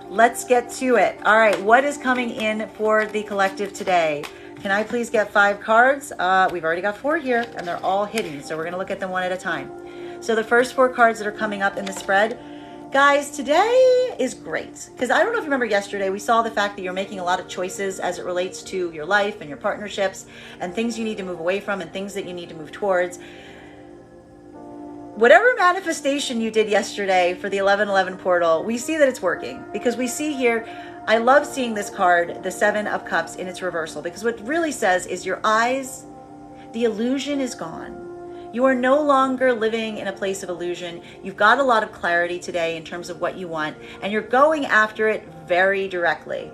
let's get to it. All right, what is coming in for the collective today? Can I please get 5 cards? We've already got 4 here, and they're all hidden, so we're going to look at them one at a time. So the first 4 cards that are coming up in the spread, guys, today is great. Because I don't know if you remember yesterday, we saw the fact that you're making a lot of choices as it relates to your life and your partnerships and things you need to move away from and things that you need to move towards. Whatever manifestation you did yesterday for the 1111 portal, we see that it's working. Because we see here, I love seeing this card, the 7 of Cups, in its reversal. Because what it really says is your eyes, the illusion is gone. You are no longer living in a place of illusion. You've got a lot of clarity today in terms of what you want, and you're going after it very directly.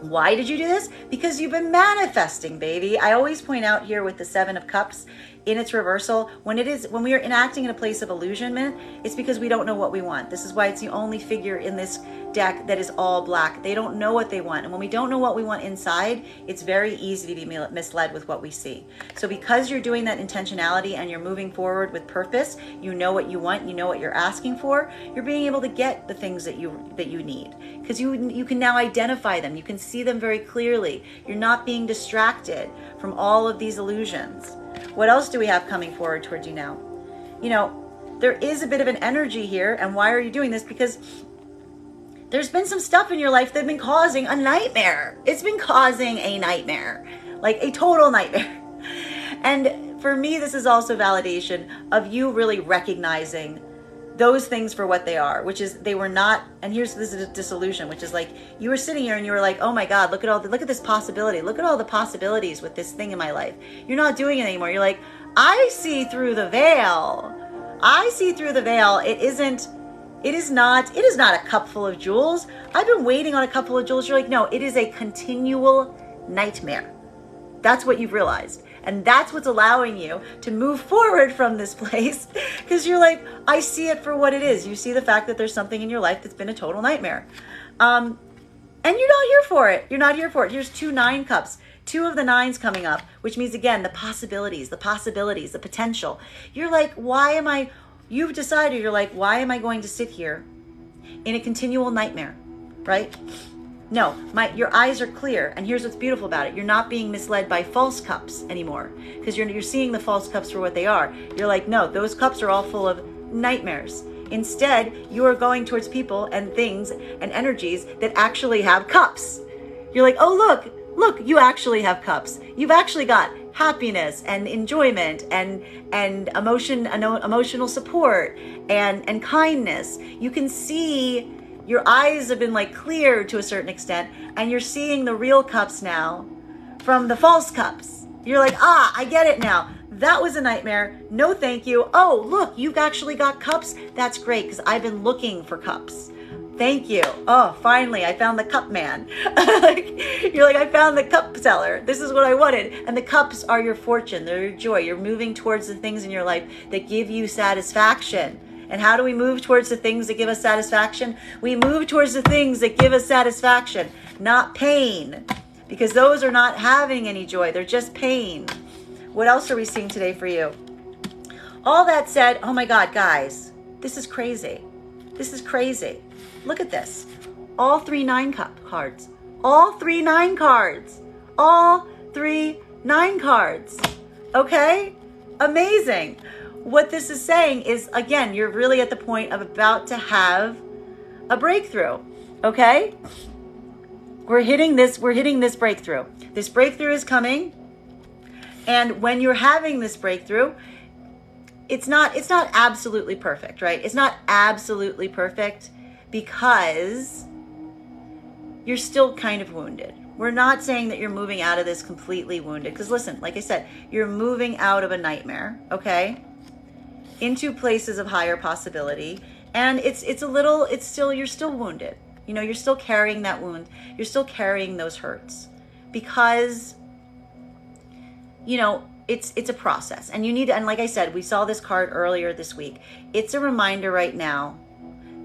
Why did you do this? Because you've been manifesting, baby. I always point out here with the 7 of Cups in its reversal, when we are enacting in a place of illusionment, it's because we don't know what we want. This is why it's the only figure in this deck that is all black. They don't know what they want. And when we don't know what we want inside, it's very easy to be misled with what we see. So because you're doing that intentionality and you're moving forward with purpose, you know what you want, you know what you're asking for, you're being able to get the things that you need. Because you can now identify them. You can see them very clearly. You're not being distracted from all of these illusions. What else do we have coming forward towards you now? You know, there is a bit of an energy here. And why are you doing this? Because there's been some stuff in your life that's been causing a nightmare. It's been causing a nightmare, like a total nightmare. And for me, this is also validation of you really recognizing those things for what they are, which is they were not, and this is a disillusion, which is like you were sitting here and you were like, oh my God, look at this possibility. Look at all the possibilities with this thing in my life. You're not doing it anymore. You're like, I see through the veil. I see through the veil. It is not a cup full of jewels. I've been waiting on a cup full of jewels. You're like, no, it is a continual nightmare. That's what you've realized. And that's what's allowing you to move forward from this place, because you're like, I see it for what it is. You see the fact that there's something in your life that's been a total nightmare. And you're not here for it. You're not here for it. Here's 2 9 cups, 2 of the 9s coming up, which means, again, the possibilities, the potential. You're like, you've decided, you're like, why am I going to sit here in a continual nightmare, right? No, your eyes are clear, and here's what's beautiful about it. You're not being misled by false cups anymore, because you're seeing the false cups for what they are. You're like, no, those cups are all full of nightmares. Instead, you are going towards people and things and energies that actually have cups. You're like, oh, look, you actually have cups. You've actually got happiness and enjoyment and emotional support and kindness. You can see. Your eyes have been like cleared to a certain extent, and you're seeing the real cups now from the false cups. You're like, I get it now. That was a nightmare. No, thank you. Oh, look, you've actually got cups. That's great, because I've been looking for cups. Thank you. Oh, finally, I found the cup man. You're like, I found the cup seller. This is what I wanted. And the cups are your fortune. They're your joy. You're moving towards the things in your life that give you satisfaction. And how do we move towards the things that give us satisfaction? We move towards the things that give us satisfaction, not pain, because those are not having any joy. They're just pain. What else are we seeing today for you? All that said, oh my God, guys, this is crazy. This is crazy. Look at this. All 3 9 cards. All 3 9 cards. All 3 9 cards. Okay? Amazing. What this is saying is, again, you're really at the point of about to have a breakthrough, okay? We're hitting this breakthrough. This breakthrough is coming, and when you're having this breakthrough, it's not absolutely perfect, right? It's not absolutely perfect because you're still kind of wounded. We're not saying that you're moving out of this completely wounded, because listen, like I said, you're moving out of a nightmare, okay? Into places of higher possibility, and you're still wounded. You know, you're still carrying that wound. You're still carrying those hurts, because you know it's a process, and you need to, and like I said, we saw this card earlier this week. It's a reminder right now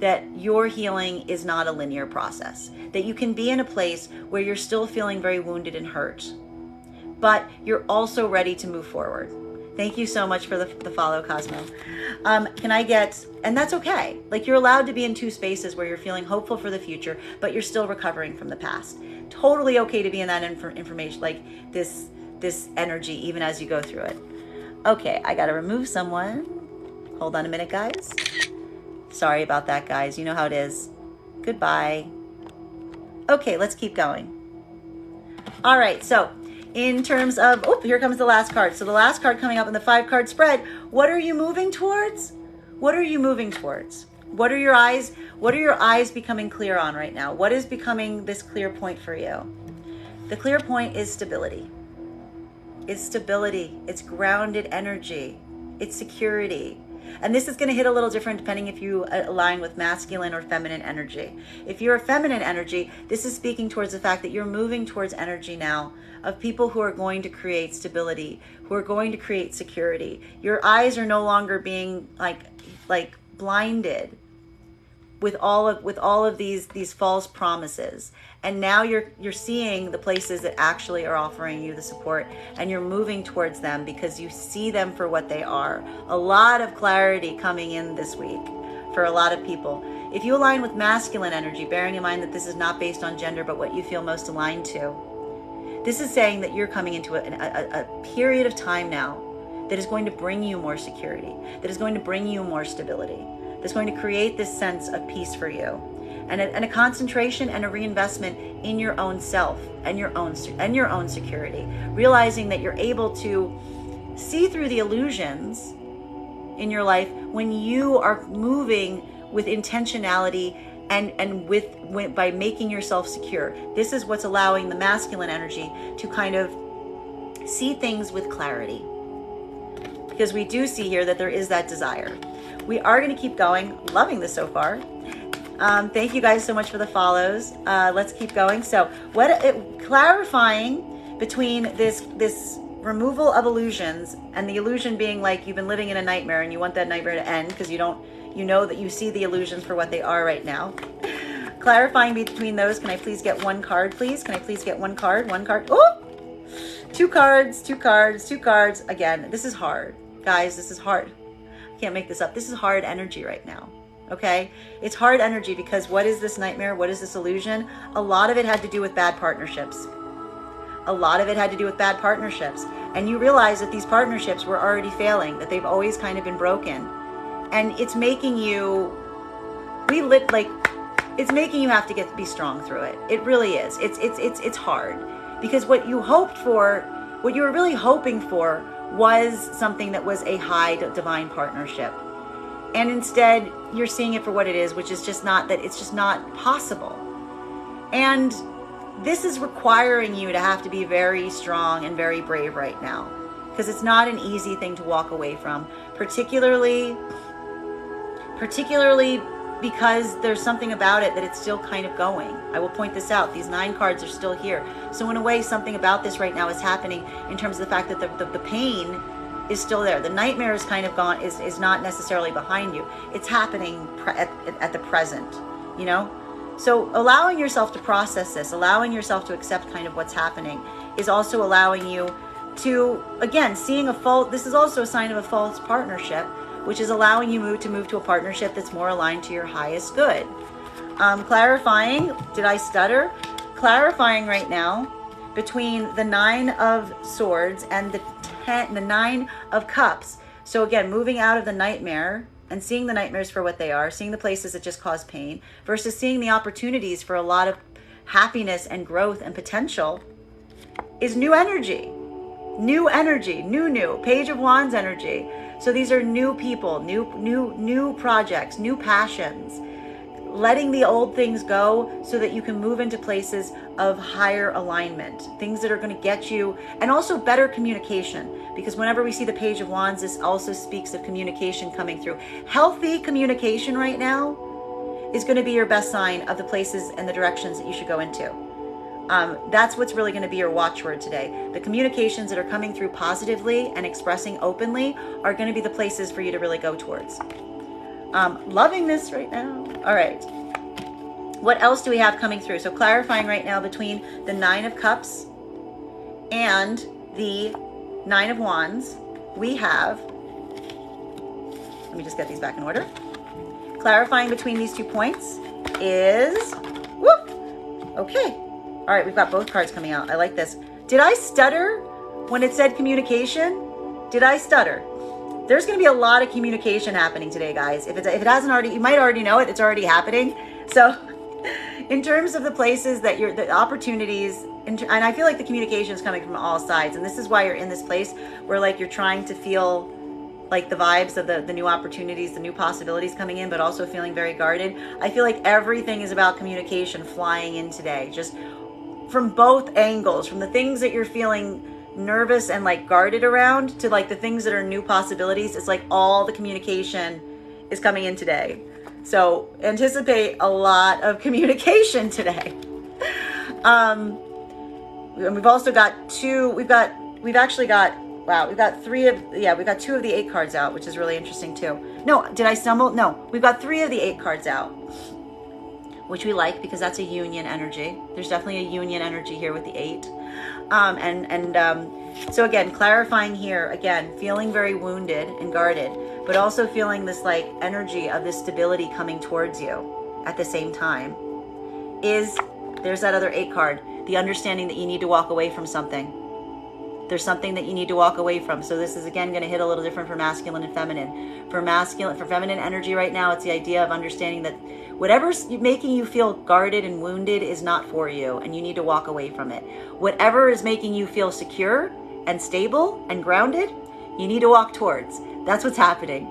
that your healing is not a linear process, that you can be in a place where you're still feeling very wounded and hurt, but you're also ready to move forward. Thank you so much for the follow, Cosmo. Can I get, and that's okay. Like, you're allowed to be in two spaces where you're feeling hopeful for the future, but you're still recovering from the past. Totally okay to be in that information, like this energy, even as you go through it. Okay, I got to remove someone. Hold on a minute, guys. Sorry about that, guys. You know how it is. Goodbye. Okay, let's keep going. All right, so in terms of, oh, here comes the last card. So the last card coming up in the 5-card spread, what are you moving towards? What are you moving towards? What are your eyes becoming clear on right now? What is becoming this clear point for you? The clear point is stability. It's stability. It's grounded energy. It's security. And this is going to hit a little different depending if you align with masculine or feminine energy. If you're a feminine energy, this is speaking towards the fact that you're moving towards energy now of people who are going to create stability, who are going to create security. Your eyes are no longer being like blinded with all of these false promises. And now you're seeing the places that actually are offering you the support, and you're moving towards them because you see them for what they are. A lot of clarity coming in this week for a lot of people. If you align with masculine energy, bearing in mind that this is not based on gender, but what you feel most aligned to, this is saying that you're coming into a period of time now that is going to bring you more security, that is going to bring you more stability, that's going to create this sense of peace for you. And a concentration and a reinvestment in your own self and your own security, realizing that you're able to see through the illusions in your life when you are moving with intentionality and by making yourself secure. This is what's allowing the masculine energy to kind of see things with clarity, because we do see here that there is that desire. We are going to keep going. Loving this so far. Thank you guys so much for the follows. Let's keep going. So clarifying between this removal of illusions, and the illusion being like you've been living in a nightmare and you want that nightmare to end because you know that you see the illusions for what they are right now. Clarifying between those, can I please get one card, please? Can I please get one card? One card. Oh! Two cards. Again, this is hard. Guys, this is hard. I can't make this up. This is hard energy right now. Okay? It's hard energy because what is this nightmare? What is this illusion? A lot of it had to do with bad partnerships. And you realize that these partnerships were already failing, that they've always kind of been broken. And it's making you, it's making you have to be strong through it. It really is. It's hard because what you were really hoping for was something that was a high divine partnership. And instead you're seeing it for what it is, which is just not that. It's just not possible. And this is requiring you to have to be very strong and very brave right now, because it's not an easy thing to walk away from, particularly because there's something about it that it's still kind of going. I will point this out. These 9 cards are still here. So in a way, something about this right now is happening in terms of the fact that the pain is still there. The nightmare is kind of gone, is not necessarily behind you. It's happening at the present, you know? So allowing yourself to process this, allowing yourself to accept kind of what's happening, is also allowing you to, again, seeing a fault. This is also a sign of a false partnership, which is allowing you to move to a partnership that's more aligned to your highest good. Clarifying, did I stutter? Clarifying right now between the 9 of Swords and the 9 of Cups. So again, moving out of the nightmare and seeing the nightmares for what they are, seeing the places that just cause pain, versus seeing the opportunities for a lot of happiness and growth and potential, is new energy. New Page of Wands energy. So these are new people, new projects, new passions, letting the old things go so that you can move into places of higher alignment, things that are going to get you, and also better communication, because whenever we see the Page of Wands, this also speaks of communication coming through. Healthy communication right now is going to be your best sign of the places and the directions that you should go into. That's what's really going to be your watchword today. The communications that are coming through positively and expressing openly are going to be the places for you to really go towards. Loving this right now. All right. What else do we have coming through? So clarifying right now between the 9 of Cups and the 9 of Wands. we have, let me just get these back in order. Clarifying between these 2 points is, whoop, okay. All right, we've got both cards coming out. I like this. Did I stutter when it said communication? Did I stutter? There's going to be a lot of communication happening today, guys. If it hasn't already, you might already know it. It's already happening. So in terms of the places that the opportunities, and I feel like the communication is coming from all sides. And this is why you're in this place where like you're trying to feel like the vibes of the new opportunities, the new possibilities coming in, but also feeling very guarded. I feel like everything is about communication flying in today, just from both angles, from the things that you're feeling nervous and like guarded around to like the things that are new possibilities. It's like all the communication is coming in today. So anticipate a lot of communication today. And we've also got we've got 2 of the 8 cards out, which is really interesting too. No, did I stumble? No, we've got 3 of the 8 cards out, which we like because that's a union energy. There's definitely a union energy here with the 8. So again, clarifying here, again, feeling very wounded and guarded, but also feeling this like energy of this stability coming towards you at the same time there's that other 8 card, the understanding that you need to walk away from something. There's something that you need to walk away from. So this is again going to hit a little different for masculine and feminine. For feminine energy right now, it's the idea of understanding that whatever's making you feel guarded and wounded is not for you, and you need to walk away from it. Whatever is making you feel secure and stable and grounded, you need to walk towards. That's what's happening.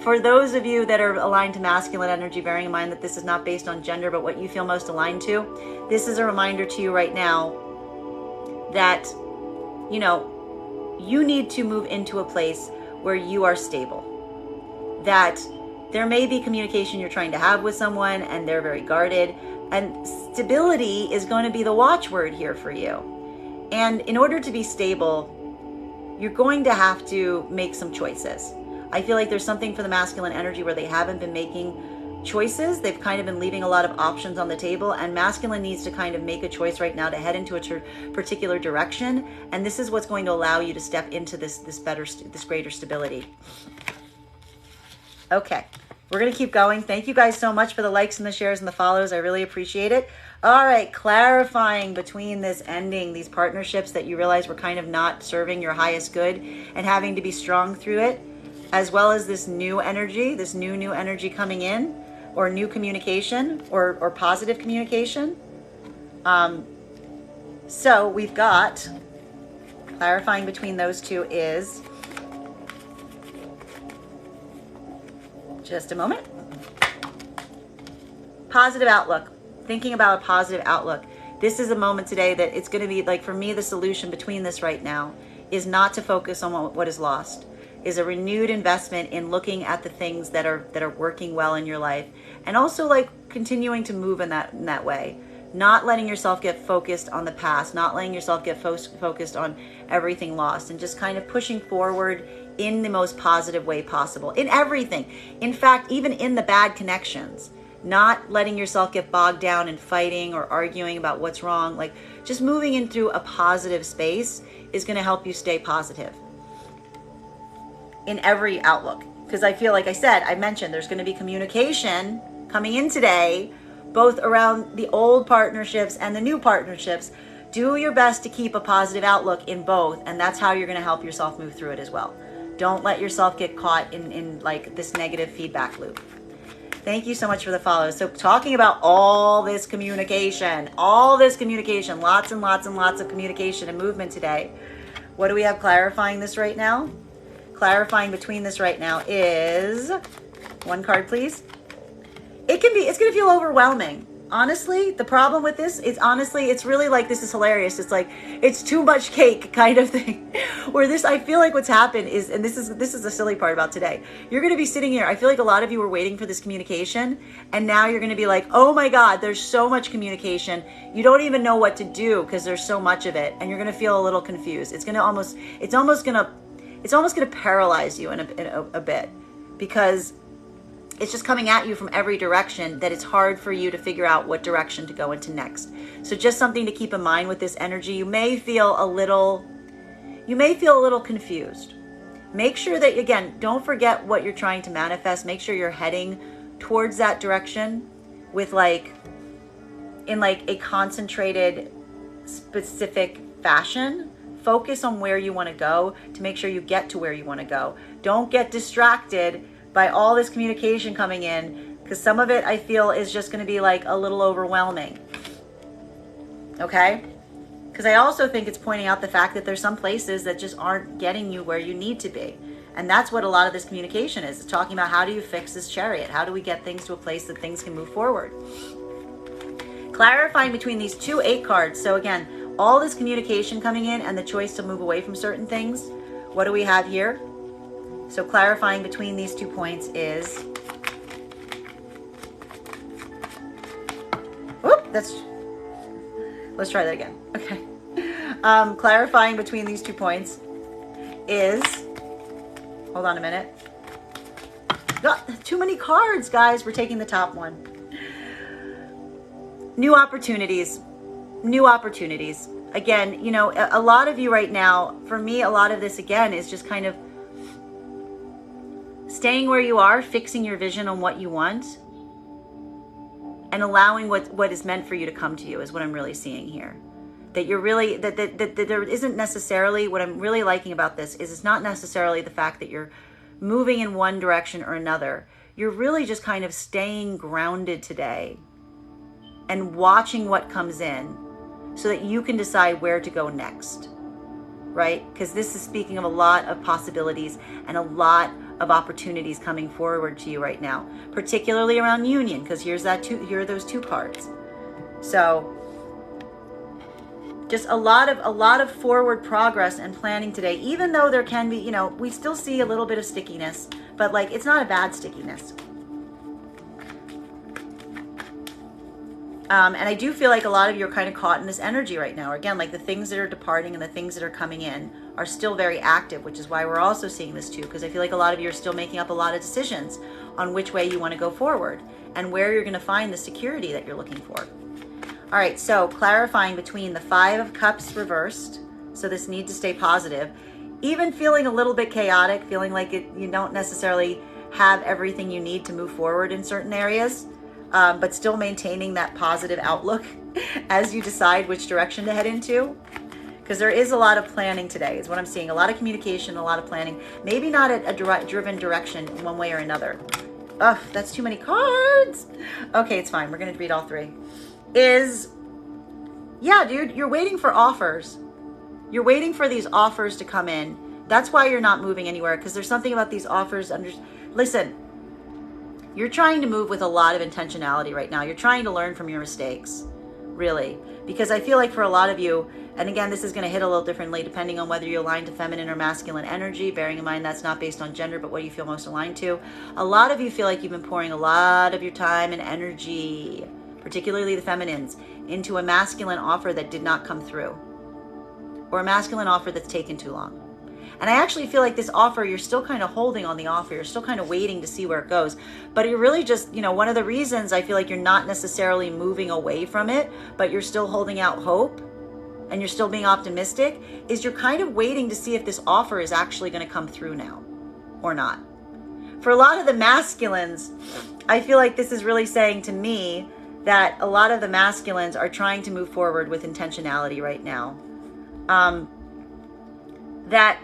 For those of you that are aligned to masculine energy, bearing in mind that this is not based on gender, but what you feel most aligned to, this is a reminder to you right now that you need to move into a place where you are stable. That there may be communication you're trying to have with someone and they're very guarded, and stability is going to be the watchword here for you. And in order to be stable, you're going to have to make some choices. I feel like there's something for the masculine energy where they haven't been making choices. They've kind of been leaving a lot of options on the table, and masculine needs to kind of make a choice right now to head into a particular direction. And this is what's going to allow you to step into this greater stability. Okay, we're going to keep going. Thank you guys so much for the likes and the shares and the follows. I really appreciate it. All right, clarifying between this ending, these partnerships that you realize were kind of not serving your highest good and having to be strong through it, as well as this new energy, this new energy coming in, or new communication or positive communication. So we've got clarifying between those 2 is, just a moment, positive outlook. Thinking about a positive outlook. This is a moment today that it's going to be like, for me, the solution between this right now is not to focus on what is lost, is a renewed investment in looking at the things that are working well in your life, and also like continuing to move in that way, not letting yourself get focused on the past, not letting yourself get focused on everything lost, and just kind of pushing forward in the most positive way possible in everything. In fact, even in the bad connections, not letting yourself get bogged down in fighting or arguing about what's wrong. Like just moving into a positive space is going to help you stay positive in every outlook. Because I feel like I mentioned there's going to be communication coming in today, both around the old partnerships and the new partnerships. Do your best to keep a positive outlook in both, and that's how you're going to help yourself move through it as well. Don't let yourself get caught in like this negative feedback loop. Thank you so much for the follows. So talking about all this communication, lots and lots and lots of communication and movement today. What do we have clarifying this right now? Clarifying between this right now is, 1 card please. It's going to feel overwhelming. Honestly, the problem with this is it's really like, this is hilarious. It's like, it's too much cake kind of thing. Where I feel like what's happened is, and this is the silly part about today. You're going to be sitting here. I feel like a lot of you were waiting for this communication, and now you're going to be like, oh my God, there's so much communication. You don't even know what to do because there's so much of it, and you're going to feel a little confused. It's almost going to paralyze you in a bit, because it's just coming at you from every direction that it's hard for you to figure out what direction to go into next. So just something to keep in mind with this energy. You may feel a little confused. Make sure that, again, don't forget what you're trying to manifest. Make sure you're heading towards that direction with in a concentrated, specific fashion. Focus on where you want to go to make sure you get to where you want to go. Don't get distracted by all this communication coming in, because some of it I feel is just going to be like a little overwhelming. Okay? Because I also think it's pointing out the fact that there's some places that just aren't getting you where you need to be. And that's what a lot of this communication is. It's talking about, how do you fix this chariot? How do we get things to a place that things can move forward? Clarifying between these 2 8 cards. So again, all this communication coming in and the choice to move away from certain things. What do we have here? So clarifying between these 2 points is, let's try that again. Okay. Clarifying between these 2 points is, hold on a minute. Too many cards, guys. We're taking the top one. New opportunities. New opportunities. Again, you know, a lot of you right now, for me, a lot of this again is just kind of staying where you are, fixing your vision on what you want, and allowing what is meant for you to come to you is what I'm really seeing here. That you're really, that there isn't necessarily, what I'm really liking about this is it's not necessarily the fact that you're moving in one direction or another. You're really just kind of staying grounded today and watching what comes in so that you can decide where to go next, right? Because this is speaking of a lot of possibilities and a lot of opportunities coming forward to you right now, particularly around union, because here are those 2 cards. So just a lot of forward progress and planning today, even though there can be, you know, we still see a little bit of stickiness, but like, it's not a bad stickiness. And I do feel like a lot of you are kind of caught in this energy right now. Again, like the things that are departing and the things that are coming in are still very active, which is why we're also seeing this too, because I feel like a lot of you are still making up a lot of decisions on which way you want to go forward and where you're going to find the security that you're looking for. All right, so clarifying between the 5 of Cups reversed, so this need to stay positive, even feeling a little bit chaotic, feeling like you don't necessarily have everything you need to move forward in certain areas, but still maintaining that positive outlook as you decide which direction to head into. Because there is a lot of planning today, is what I'm seeing. A lot of communication, a lot of planning. Maybe not a driven direction one way or another. Ugh, that's too many cards. Okay, it's fine. We're going to read all 3. Yeah, dude, you're waiting for offers. You're waiting for these offers to come in. That's why you're not moving anywhere, because there's something about these offers. Listen, you're trying to move with a lot of intentionality right now. You're trying to learn from your mistakes, really. Because I feel like for a lot of you, and again, this is going to hit a little differently depending on whether you're aligned to feminine or masculine energy, bearing in mind that's not based on gender, but what you feel most aligned to. A lot of you feel like you've been pouring a lot of your time and energy, particularly the feminines, into a masculine offer that did not come through, or a masculine offer that's taken too long. And I actually feel like this offer, you're still kind of holding on the offer. You're still kind of waiting to see where it goes. But you're really just, you know, one of the reasons I feel like you're not necessarily moving away from it, but you're still holding out hope and you're still being optimistic, is you're kind of waiting to see if this offer is actually going to come through now or not. For a lot of the masculines, I feel like this is really saying to me that a lot of the masculines are trying to move forward with intentionality right now. That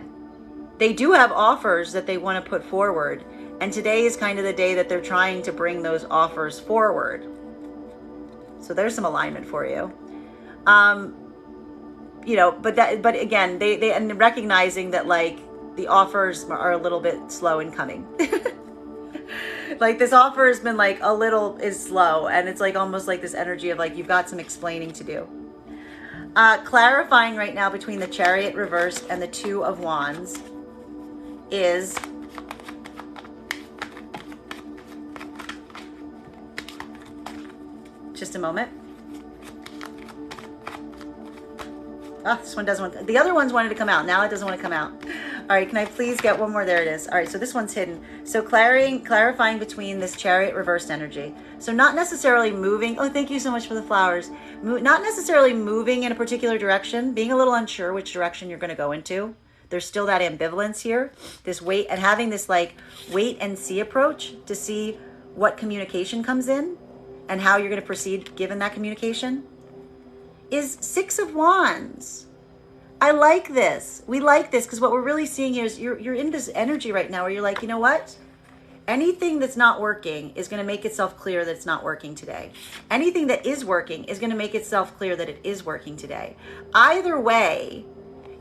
they do have offers that they want to put forward. And today is kind of the day that they're trying to bring those offers forward. So there's some alignment for you. You know, but again, they and recognizing that like the offers are a little bit slow in coming. Like this offer has been like is slow, and it's like almost like this energy of like you've got some explaining to do. Clarifying right now between the Chariot reversed and the 2 of Wands is just a moment. Oh, this one doesn't want, the other ones wanted to come out. Now it doesn't want to come out. All right, can I please get one more? There it is. All right, so this one's hidden. So clarifying between this Chariot reversed energy. So not necessarily moving. Oh, thank you so much for the flowers. Not necessarily moving in a particular direction, being a little unsure which direction you're going to go into. There's still that ambivalence here, this wait, and having this like wait and see approach to see what communication comes in and how you're going to proceed given that communication, is Six of Wands. I like this. We like this because what we're really seeing here is you're in this energy right now where you're like, you know what? Anything that's not working is going to make itself clear that it's not working today. Anything that is working is going to make itself clear that it is working today. Either way,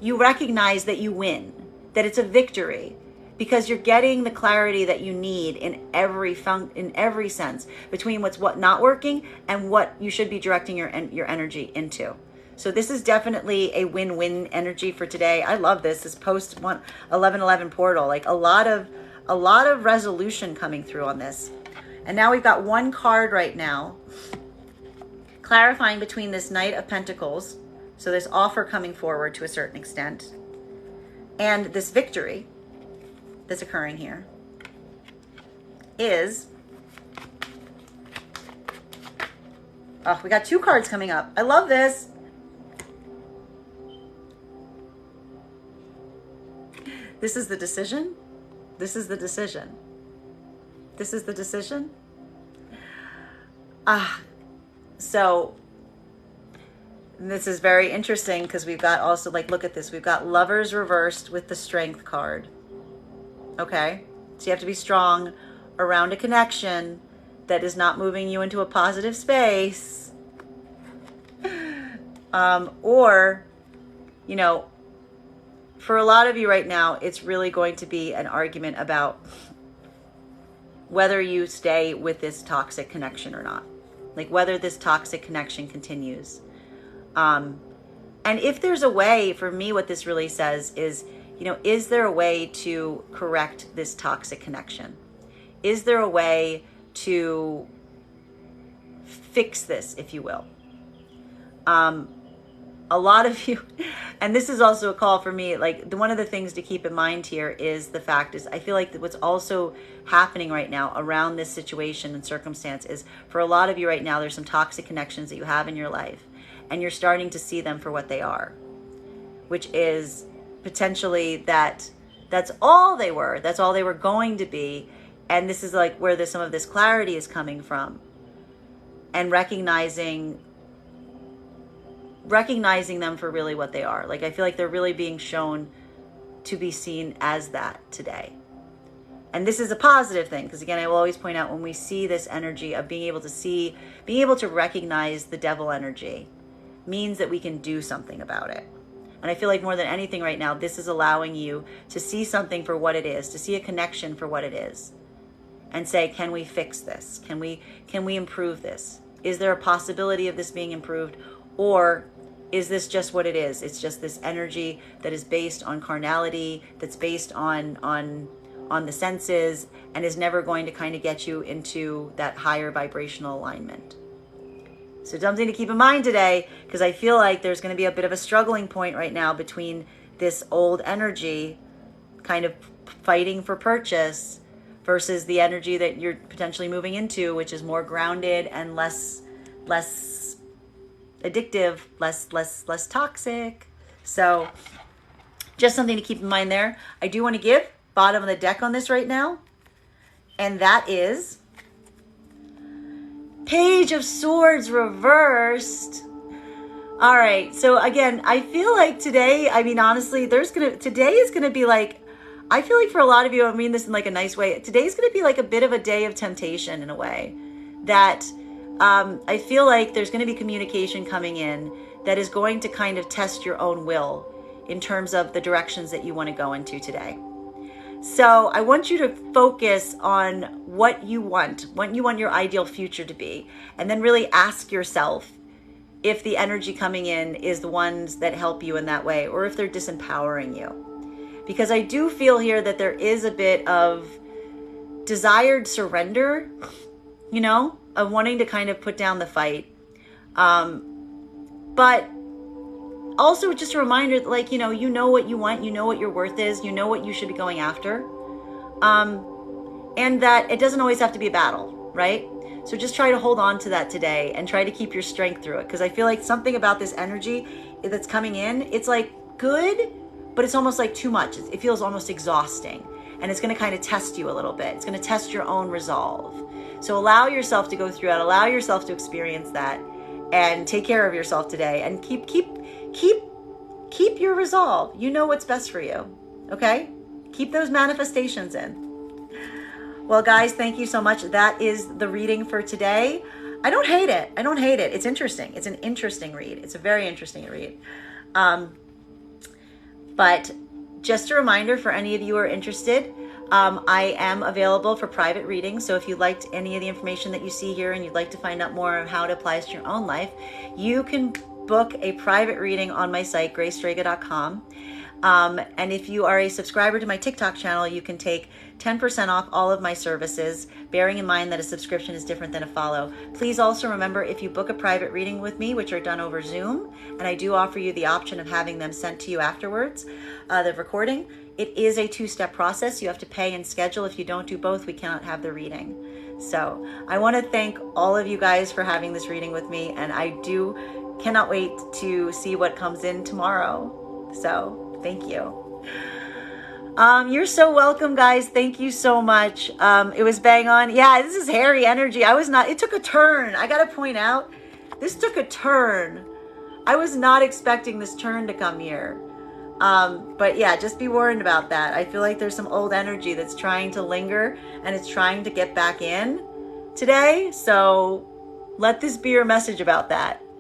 you recognize that you win, that it's a victory, because you're getting the clarity that you need in every sense between what's not working and what you should be directing your energy into. So this is definitely a win-win energy for today. I love this post 11/11 portal, like a lot of resolution coming through on this. And now we've got one card right now clarifying between this Knight of Pentacles, so this offer coming forward to a certain extent, and this victory that's occurring here is, oh, we got two cards coming up. I love this. This is the decision. This is the decision. This is the decision. So this is very interesting because we've got also, like, look at this. We've got Lovers reversed with the Strength card. Okay? So you have to be strong around a connection that is not moving you into a positive space. Or, you know, for a lot of you right now, it's really going to be an argument about whether you stay with this toxic connection or not. Like whether this toxic connection continues. And if there's a way, for me, what this really says is, you know, is there a way to correct this toxic connection? Is there a way to fix this, if you will? A lot of you, and this is also a call for me, like one of the things to keep in mind here is the fact is I feel like what's also happening right now around this situation and circumstance is for a lot of you right now, there's some toxic connections that you have in your life and you're starting to see them for what they are, which is potentially that's all they were. That's all they were going to be. And this is like where some of this clarity is coming from, and recognizing them for really what they are. Like I feel like they're really being shown to be seen as that today. And this is a positive thing because again, I will always point out when we see this energy of being able to recognize the devil energy means that we can do something about it. And I feel like more than anything right now, this is allowing you to see something for what it is, to see a connection for what it is, and say, can we fix this? Can we improve this? Is there a possibility of this being improved? Or is this just what it is? It's just this energy that is based on carnality, that's based on the senses, and is never going to kind of get you into that higher vibrational alignment. So something to keep in mind today, because I feel like there's going to be a bit of a struggling point right now between this old energy kind of fighting for purchase versus the energy that you're potentially moving into, which is more grounded and less addictive, less toxic. So just something to keep in mind there. I do want to give bottom of the deck on this right now, and that is Page of Swords reversed. All right. So again, I feel like today, I mean, honestly, today is going to be like, I feel like for a lot of you, I mean this in like a nice way. Today's going to be like a bit of a day of temptation in a way that I feel like there's going to be communication coming in that is going to kind of test your own will in terms of the directions that you want to go into today. So I want you to focus on what you want your ideal future to be, and then really ask yourself if the energy coming in is the ones that help you in that way, or if they're disempowering you. Because I do feel here that there is a bit of desired surrender, you know, of wanting to kind of put down the fight. But also just a reminder, like, you know what you want, you know what your worth is, you know what you should be going after. And that it doesn't always have to be a battle, right? So just try to hold on to that today and try to keep your strength through it. Because I feel like something about this energy that's coming in, it's like good, but it's almost like too much. It feels almost exhausting, and it's going to kind of test you a little bit. It's going to test your own resolve. So allow yourself to go through that. Allow yourself to experience that, and take care of yourself today, and keep your resolve. You know what's best for you. Okay? Keep those manifestations in. Well, guys, thank you so much. That is the reading for today. I don't hate it. I don't hate it. It's interesting. It's an interesting read. It's a very interesting read. But just a reminder for any of you who are interested, I am available for private readings. So if you liked any of the information that you see here and you'd like to find out more of how it applies to your own life, you can book a private reading on my site, gracedraga.com. And if you are a subscriber to my TikTok channel, you can take 10% off all of my services, bearing in mind that a subscription is different than a follow. Please also remember, if you book a private reading with me, which are done over Zoom, and I do offer you the option of having them sent to you afterwards, the recording, it is a two-step process. You have to pay and schedule. If you don't do both, we cannot have the reading. So I want to thank all of you guys for having this reading with me, and I cannot wait to see what comes in tomorrow. So thank you. You're so welcome, guys. Thank you so much. It was bang on. Yeah, this is hairy energy. It took a turn. I got to point out, this took a turn. I was not expecting this turn to come here. But yeah, just be warned about that. I feel like there's some old energy that's trying to linger, and it's trying to get back in today. So let this be your message about that.